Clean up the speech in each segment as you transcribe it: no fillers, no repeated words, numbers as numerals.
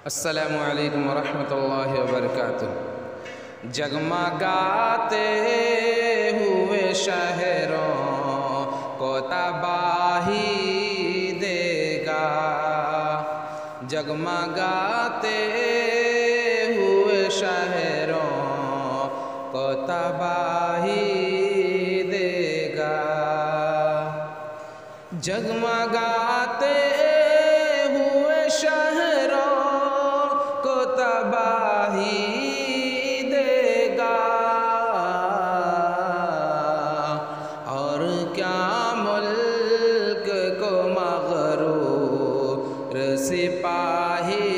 अस्सलामु अलैकुम वरहमतुल्लाहि वबरकातुहू। जगमगाते हुए शहरों को तबाही देगा, जगमगाते हुए शहरों को तबाही देगा। जगमगाते हुए शहरों को तबाही देगा, और क्या मुल्क को मग़रूर सिपाही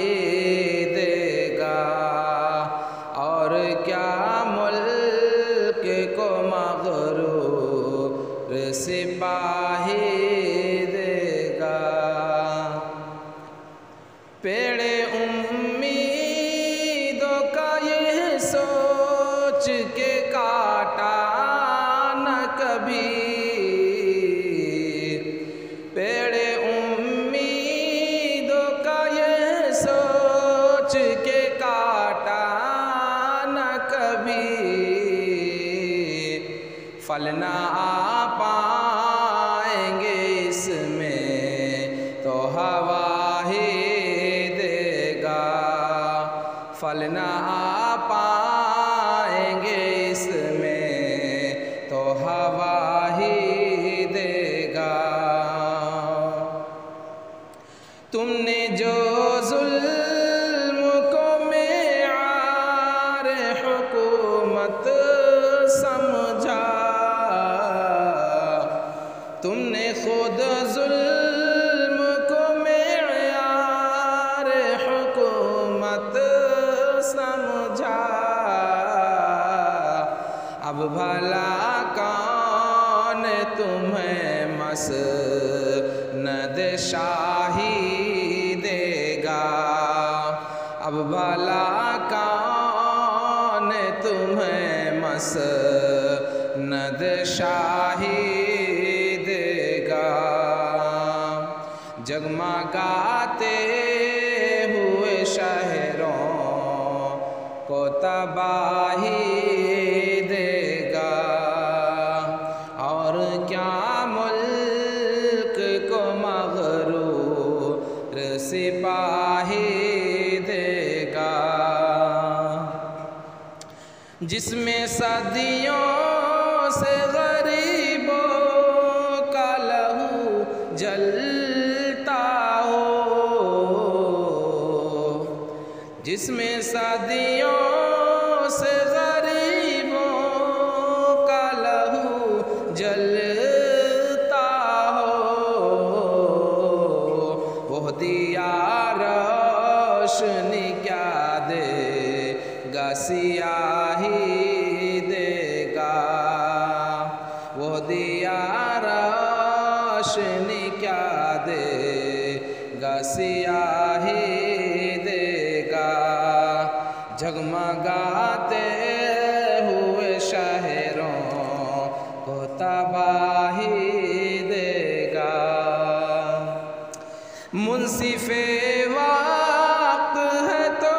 देगा, और क्या मुल्क को मग़रूर सिपाही देगा। पेड़े उम्मीदों का ये सोच के काटा न कभी, पेड़े उम्मीदों का ये सोच के काटा न कभी। फल न आ पाएंगे इसमें तो हवा ही देगा, फल न आ पाएंगे इसमें तो हवा ही देगा। तुमने जो जुल्म को मेआर हुकूमत समझा, तुमने खुद जुल्म को मेआर हुकूमत समझा। अब भला कौन तुम्हें मसनद शाही देगा, अब भला कौन तुम्हें मसनद शाही देगा। जगमगाते हुए शहरों को तबाही देगा, और क्या मुल्क को मग़रूर सिपाही देगा। जिसमें सदियों से गरीबों का लहू जलता हो, जिसमें सदियों से गरीबों का लहू जलता हो, वो दिया रोशनी क्या देगा, सियाही देगा, वो दिया रोशनी क्या देगा, सियाही देगा। जगमगाते हुए शहरों को तबाही देगा। मुंसिफ़े वक्त है तो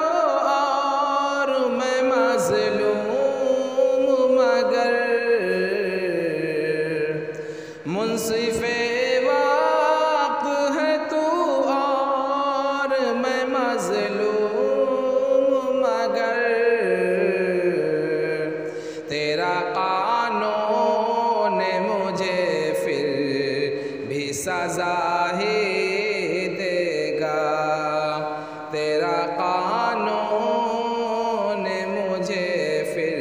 और मैं मज़लूम मगर, मुंसिफ़े वक्त है तू और मैं मज़लूम मगर, तेरा कानून मुझे फिर भी सज़ा ही देगा, तेरा कानून मुझे फिर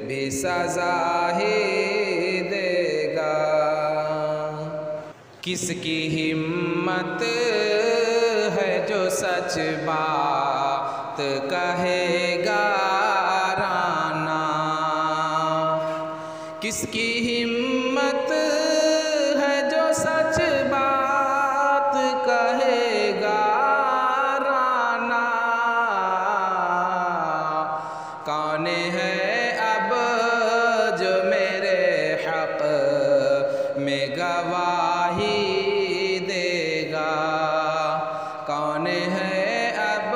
भी सज़ा ही देगा। किसकी हिम्मत है जो सच बात कहेगा राना, किसकी हिम्मत है जो सच बात कहेगा राना। कौन है अब जो मेरे हक़ में गवाही देगा, कौन है अब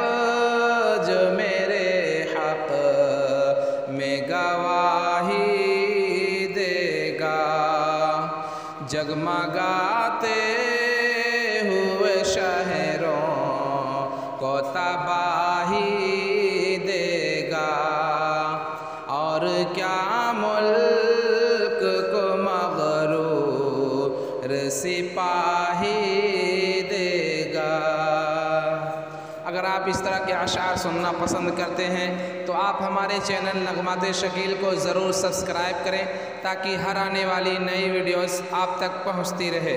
जगमगाते हुए शहरों को तबाही देगा, और क्या मुल्क को मगरूर सिपाही देगा। अगर आप इस तरह के अशार सुनना पसंद करते हैं तो आप हमारे चैनल नगमाते शकील को ज़रूर सब्सक्राइब करें, ताकि हर आने वाली नई वीडियोस आप तक पहुंचती रहे।